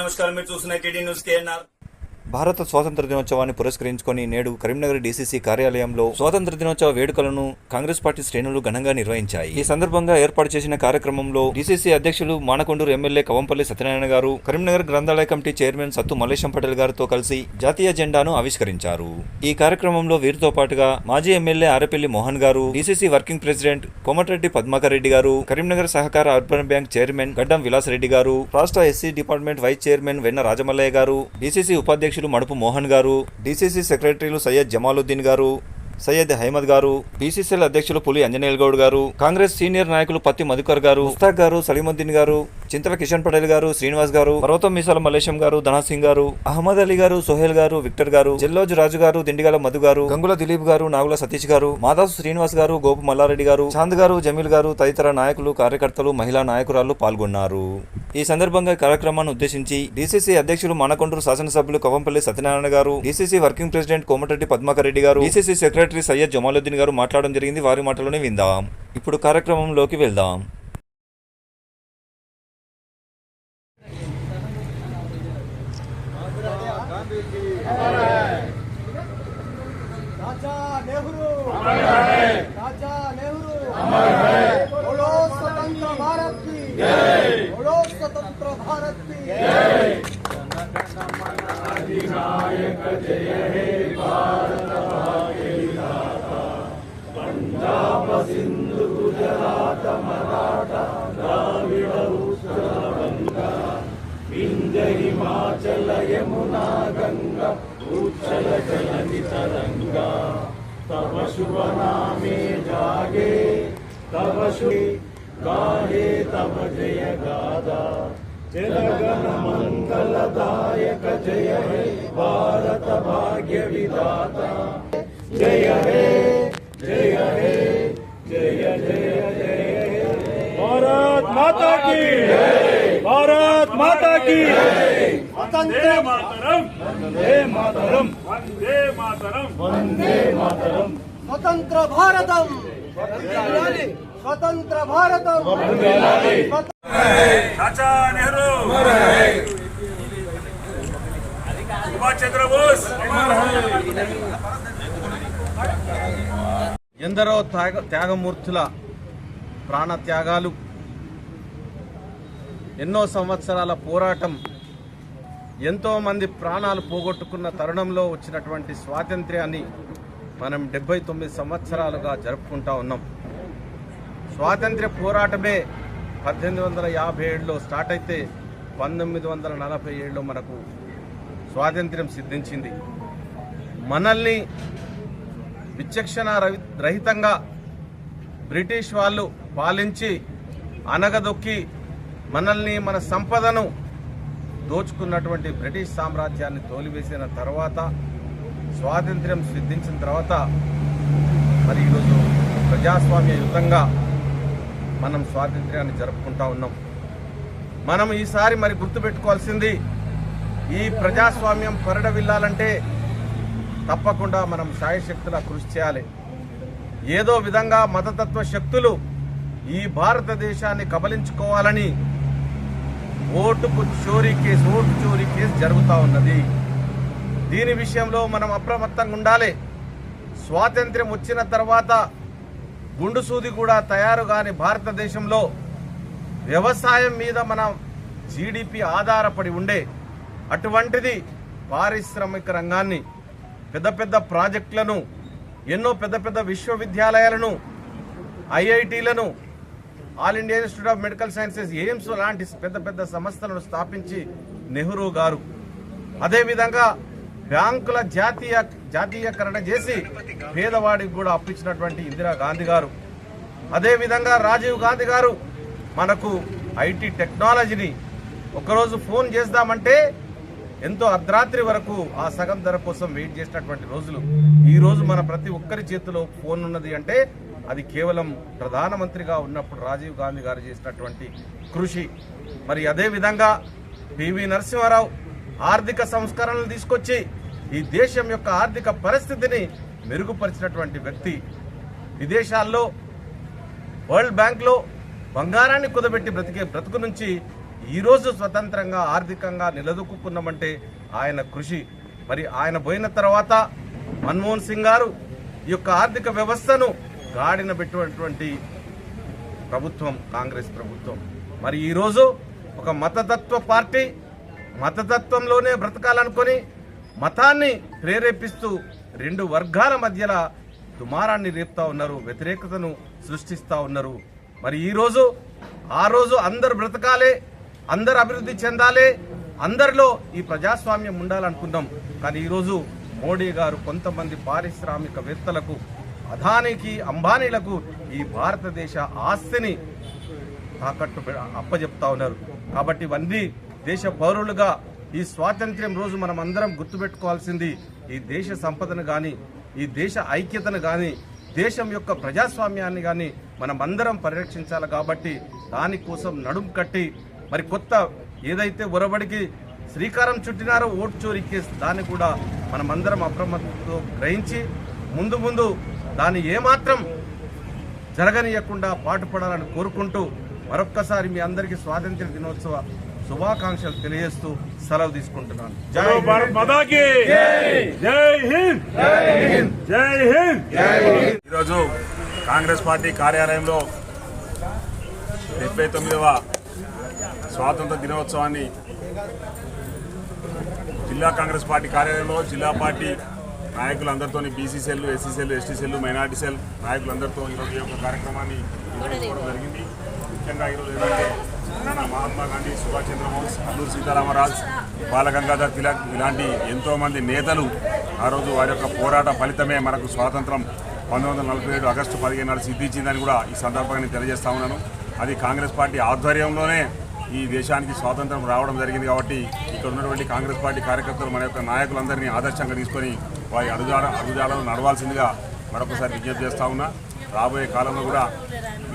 నమస్కారం, మీరు చూస్తున్న టీడీ న్యూస్ కేఎన్ఆర్. భారత స్వాతంత్ర దినోత్సవాన్ని పురస్కరించుకొని నేడు కరీంనగర్ డీసీసీ కార్యాలయంలో స్వాతంత్ర దినోత్సవ వేడుకలను కాంగ్రెస్ పార్టీ శ్రేణులు ఘనంగా నిర్వహించాయి. ఈ సందర్భంగా ఏర్పాటు చేసిన కార్యక్రమంలో డీసీసీ అధ్యక్షులు మానకొండూరు ఎమ్మెల్యే కవంపల్లి సత్యనారాయణ గారు కరీంనగర్ గ్రంథాలయ కమిటీ చైర్మన్ సత్తు మల్లేశం పటేల్ గారితో కలిసి జాతీయ జెండాను ఆవిష్కరించారు. ఈ కార్యక్రమంలో వీరితో పాటుగా మాజీ ఎమ్మెల్యే ఆరెపల్లి మోహన్ గారు, DCC working president Komatireddy Padmakar Reddy గారు, కరీంనగర్ సహకార అర్బన్ బ్యాంక్ చైర్మన్ గడ్డం విలాస్ రెడ్డి గారు, రాష్ట్ర ఎస్సీ డిపార్ట్మెంట్ వైస్ చైర్మన్ వెన్న రాజమల్లయ్య గారు, డీసీసీ ఉపాధ్యక్షులు మడుపు మోహన్ గారు, డీసీసీ సెక్రటరీలు సయ్యద్ జమాలుద్దీన్ గారు, సయ్యద్ అహ్మద్ గారు, బీసీసీఎల్ అధ్యక్షులు పులి అంజనేయుల్ గౌడ్ గారు, కాంగ్రెస్ సీనియర్ నాయకులు పత్తి మధుకర్ గారు, ముస్తాక్ గారు, సలీముద్దీన్ గారు, చింతల కిషన్ పటేల్ గారు, శ్రీనివాస్ గారు, పర్వతం మీసాల మల్లేశం గారు, ధనాసింగ్ గారు, అహ్మద్ అలీ గారు, సోహెల్ గారు, విక్టర్ గారు, జల్లోజు రాజు గారు, దిండిగల మధు గారు, గంగుల దిలీప్ గారు, నాగుల సతీష్ గారు, మాదాసు శ్రీనివాస్ గారు, గోపు మల్లారెడ్డి గారు, చాంద్ గారు, జమీల్ గారు తదితర నాయకులు, కార్యకర్తలు, మహిళా నాయకురాలు పాల్గొన్నారు. ఈ సందర్భంగా కార్యక్రమాన్ని ఉద్దేశించి డీసీసీ అధ్యక్షులు మానకొండూరు శాసనసభ్యులు కవంపల్లి సత్యనారాయణ గారు, DCC working president Komatireddy Padmakar Reddy గారు, డీసీసీ సెక్రటరీ సయ్యద్ జమాలుద్దీన్ గారు మాట్లాడడం జరిగింది. వారి మాటలోనే విందాం. ఇప్పుడు కార్యక్రమంలోకి వెళ్దాం. राजा नेहरू राजा नेहरू बोलो स्वतंत्र भारत की जय, बोलो स्वतंत्र भारत की जय. अधिनायक जय हे भारत भाग्य विधाता, पंजाब सिंधु गुजरात मराठा द्राविड़ उत्कल गंगा, विंध्य हिमाचल यमुना गंगा उच्चल जलधि तरंगा, तव शुभ नामे जागे तव शुभ गाहे तव जय गादा, जनगण मंगलदायक जय हे भारत भाग्य विधाता, जय हे जय हे जय जय जय. भारत माता की जय, भारत माता की जय. वंदे मातरम, वंदे मातरम, वंदे मातरम, वंदे मातरम. स्वतंत्र भारतम, स्वतंत्र भारतम. चाचा नेहरू, सुभाष चंद्र बोस. ఎందరో త్యాగమూర్తుల ప్రాణత్యాగాలు, ఎన్నో సంవత్సరాల పోరాటం, ఎంతోమంది ప్రాణాలు పోగొట్టుకున్న తరుణంలో వచ్చినటువంటి స్వాతంత్ర్యాన్ని మనం 79 సంవత్సరాలుగా జరుపుకుంటా ఉన్నాం. స్వాతంత్ర్య పోరాటమే 1857లో స్టార్ట్ అయితే 1947లో మనకు స్వాతంత్ర్యం సిద్ధించింది. మనల్ని విచక్షణ రహితంగా బ్రిటిష్ వాళ్ళు పాలించి అనగదొక్కి మనల్ని, మన సంపదను దోచుకున్నటువంటి బ్రిటిష్ సామ్రాజ్యాన్ని తోలివేసిన తర్వాత, స్వాతంత్ర్యం సిద్ధించిన తర్వాత మరి ఈరోజు ప్రజాస్వామ్యయుతంగా మనం స్వాతంత్ర్యాన్ని జరుపుకుంటా ఉన్నాం. మనం ఈసారి మరి గుర్తుపెట్టుకోవాల్సింది, ఈ ప్రజాస్వామ్యం పరిడవిల్లాలంటే తప్పకుండా మనం శాయశక్తులా కృషి చేయాలి. ఏదో విధంగా మతతత్వ శక్తులు ఈ భారతదేశాన్ని కబలించుకోవాలని ఓటు చోరీ కేసు జరుగుతూ ఉన్నది. దీని విషయంలో మనం అప్రమత్తంగా ఉండాలి. స్వాతంత్ర్యం వచ్చిన తర్వాత గుండు సూది కూడా తయారు కాని భారతదేశంలో వ్యవసాయం మీద మన జీడిపి ఆధారపడి ఉండే అటువంటిది పారిశ్రామిక రంగాన్ని, పెద్ద పెద్ద ప్రాజెక్టులను, ఎన్నో పెద్ద పెద్ద విశ్వవిద్యాలయాలను, ఐఐటీలను, all India institute of medical sciences, AIIMS లాంటి పెద్ద పెద్ద సంస్థలను స్థాపించి నెహ్రూ గారు, అదేవిధంగా బ్యాంకుల జాతీయకరణ చేసి పేదవాడికి కూడా అప్పించినటువంటి ఇందిరాగాంధీ గారు, అదేవిధంగా రాజీవ్ గాంధీ గారు మనకు ఐటీ టెక్నాలజీని ఒకరోజు ఫోన్ చేద్దామంటే ఎంతో అర్ధరాత్రి వరకు ఆ సగం ధర కోసం వెయిట్ చేసినటువంటి రోజులు. ఈ రోజు మన ప్రతి ఒక్కరి చేతిలో ఫోన్ ఉన్నది అంటే అది కేవలం ప్రధానమంత్రిగా ఉన్నప్పుడు రాజీవ్ గాంధీ గారు చేసినటువంటి కృషి. మరి అదేవిధంగా పివి నరసింహారావు ఆర్థిక సంస్కరణలు తీసుకొచ్చి ఈ దేశం యొక్క ఆర్థిక పరిస్థితిని మెరుగుపరిచినటువంటి వ్యక్తి. విదేశాల్లో వరల్డ్ బ్యాంక్లో బంగారాన్ని కుదబెట్టి బ్రతుకు నుంచి ఈరోజు స్వతంత్రంగా ఆర్థికంగా నిలదొక్కున్నామంటే ఆయన కృషి. మరి ఆయన పోయిన తర్వాత మన్మోహన్ సింగ్ గారు ఈ యొక్క ఆర్థిక వ్యవస్థను గాడిన పెట్టినటువంటి ప్రభుత్వం కాంగ్రెస్ ప్రభుత్వం. మరి ఈరోజు ఒక మతతత్వ పార్టీ మతతత్వంలోనే బ్రతకాలనుకొని మతాన్ని ప్రేరేపిస్తూ రెండు వర్గాల మధ్యలో దుమారాన్ని రేపుతా ఉన్నారు, వ్యతిరేకతను సృష్టిస్తూ ఉన్నారు. మరి ఈరోజు ఆ రోజు అందరు బ్రతకాలే, అందరు అభివృద్ధి చెందాలి, అందరిలో ఈ ప్రజాస్వామ్యం ఉండాలనుకున్నాం. కానీ ఈరోజు మోడీ గారు కొంతమంది పారిశ్రామికవేత్తలకు, అదానికి అంబానీలకు ఈ భారతదేశ ఆస్తిని తాకట్టు అప్పచెప్తా ఉన్నారు. కాబట్టి ఇవన్నీ దేశ పౌరులుగా ఈ స్వాతంత్ర్యం రోజు మనం అందరం గుర్తుపెట్టుకోవాల్సింది ఈ దేశ సంపదను కానీ, ఈ దేశ ఐక్యతను కానీ, దేశం యొక్క ప్రజాస్వామ్యాన్ని కానీ మనం అందరం పరిరక్షించాలి. కాబట్టి దానికోసం నడుం కట్టి మరి కొత్త ఏదైతే ఒరబడికి శ్రీకారం చుట్టినారో ఓటు చోరీ కేసు, దాన్ని కూడా మనమందరం అప్రమత్తంతో గ్రహించి ముందు దాన్ని ఏమాత్రం జరగనీయకుండా పాటుపడాలని కోరుకుంటూ మరొక్కసారి మీ అందరికీ స్వాతంత్ర్య దినోత్సవ శుభాకాంక్షలు తెలియజేస్తూ సెలవు తీసుకుంటున్నాను. జై భారత్ మాతా కీ జై హింద్, జై హింద్, జై హింద్, జై హింద్. ఈరోజు కాంగ్రెస్ పార్టీ కార్యాలయంలో 79వ స్వాతంత్ర దినోత్సవాన్ని జిల్లా కాంగ్రెస్ పార్టీ కార్యాలయంలో జిల్లా పార్టీ నాయకులందరితో, BC cell, SC cell, ST cell, minority cell నాయకులందరితో ఈరోజు ఈ యొక్క కార్యక్రమాన్ని నిర్వహించుకోవడం జరిగింది. ముఖ్యంగా ఈరోజు ఏంటంటే మహాత్మా గాంధీ, సుభాష్ చంద్రబోస్, అల్లూరి సీతారామరాజు, బాలగంగాధర్ తిలక్ ఇలాంటి ఎంతోమంది నేతలు ఆ రోజు వారి యొక్క పోరాట ఫలితమే మనకు స్వాతంత్రం 1947 ఆగస్టు 15 నాడు సిద్ధించిందని కూడా ఈ సందర్భంగా నేను తెలియజేస్తా ఉన్నాను. అది కాంగ్రెస్ పార్టీ ఆధ్వర్యంలోనే ఈ దేశానికి స్వాతంత్రం రావడం జరిగింది. కాబట్టి ఇక్కడ ఉన్నటువంటి కాంగ్రెస్ పార్టీ కార్యకర్తలు మన యొక్క నాయకులందరినీ ఆదర్శంగా తీసుకొని వారి అడుగుజాడలను నడవాల్సిందిగా మరొకసారి విజ్ఞప్తి చేస్తా ఉన్నా. రాబోయే కాలంలో కూడా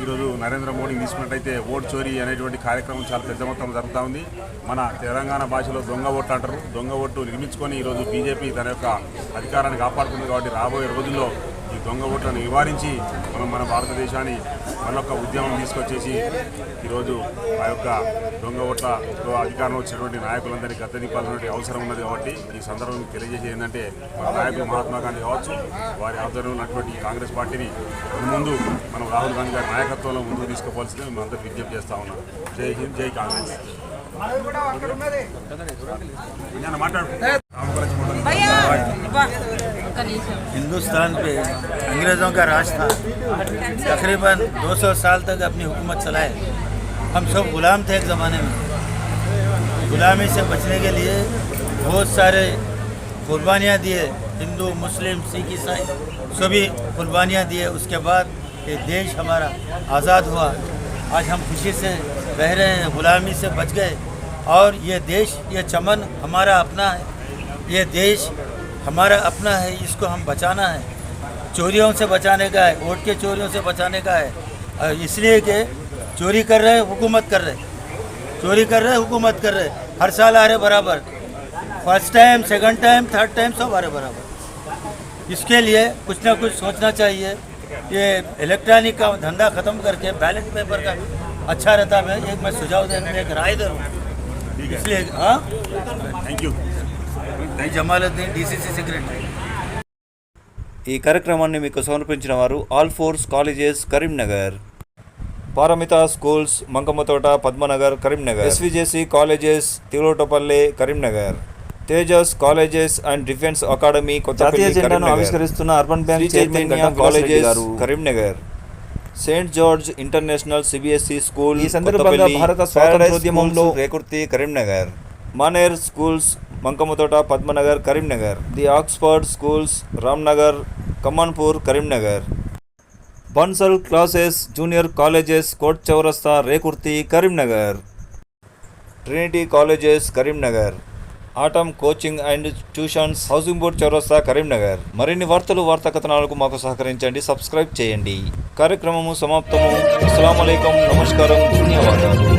ఈరోజు నరేంద్ర మోడీని తీసుకున్నట్టయితే ఓటు చోరీ అనేటువంటి కార్యక్రమం చాలా పెద్ద మొత్తంలో జరుగుతూ ఉంది. మన తెలంగాణ భాషలో దొంగ ఓట్లు అంటారు. దొంగ ఓట్లు నిర్మించుకొని ఈరోజు బీజేపీ తన యొక్క అధికారాన్ని కాపాడుతుంది. కాబట్టి రాబోయే రోజుల్లో ఈ దొంగ ఓట్లను నివారించి మన భారతదేశాన్ని మరొక ఉద్యమం తీసుకొచ్చేసి ఈరోజు ఆ యొక్క దొంగ ఓట్లతో అధికారంలో వచ్చినటువంటి నాయకులందరినీ గద్దెదింపాలనే అవసరం ఉన్నది. కాబట్టి ఈ సందర్భంగా తెలియజేసేది ఏంటంటే మన నాయకులు మహాత్మా గాంధీ కావచ్చు, వారి ఆధ్వర్యంలో ఉన్నటువంటి ఈ కాంగ్రెస్ పార్టీని ముందు మనం రాహుల్ గాంధీ గారి నాయకత్వంలో ముందుకు తీసుకుపోవాల్సిందిగా మేము అందరూ విజ్ఞప్తి చేస్తా ఉన్నాం. జై హింద్, జై కాంగ్రెస్. हिंदुस्तान पे अंग्रेज़ों का राज था। तकरीबन 200 साल तक अपनी हुकूमत चलाए। हम सब गुलाम थे एक ज़माने में। गुलामी से बचने के लिए बहुत सारे कुर्बानियाँ दिए, हिंदू, मुस्लिम, सिख, ईसाई सभी कुर्बानियाँ दिए। उसके बाद ये देश हमारा आज़ाद हुआ। आज हम खुशी से रह रहे हैं, गुलामी से बच गए। और ये देश, ये चमन हमारा अपना है, ये देश हमारा अपना है, इसको हम बचाना है। चोरियों से बचाने का है, वोट के चोरियों से बचाने का है। इसलिए कि चोरी कर रहे, हुकूमत कर रहे, चोरी कर रहे, हुकूमत कर रहे। हर साल आ रहे बराबर, first time, second time, third time सब आ रहे बराबर। इसके लिए कुछ ना कुछ सोचना चाहिए। ये इलेक्ट्रॉनिक का धंधा ख़त्म करके बैलेट पेपर का अच्छा रहता है। मैं सुझाव देने में एक राय दूँ, इसलिए हाँ, thank you. Jamaluddin DCC secretary. ఈ కార్యక్రమాన్ని మీకు సమర్పించిన వారు all four colleges Karimnagar, Paramita schools Mankammathota Padmanagar Karimnagar, SVJC colleges Tilotapalle Karimnagar, Tejas colleges and defence academy జాతీయ జెండాను ఆవిష్కరిస్తున్న urban bank Chaitanya colleges Karimnagar, saint George international CBSE school, ఈ సందర్భంగా భారత స్వాతంత్ర్యోద్యమంలో Rekurthi Karimnagar, Maner schools Mankammathota Padmanagar Karimnagar, the Oxford schools Ramnagar Kamanpur Karimnagar, Bansal classes junior colleges Kot Chowrasta Rekurthi Karimnagar, Trinity colleges Karimnagar, atom coaching and tuitions housing board చౌరస్తా కరీంనగర్. మరిన్ని వార్తా కథనాలకు మాకు సహకరించండి, సబ్స్క్రైబ్ చేయండి. కార్యక్రమము సమాప్తము. అస్సలాము అలైకుం, నమస్కారం, ధన్యవాదాలు.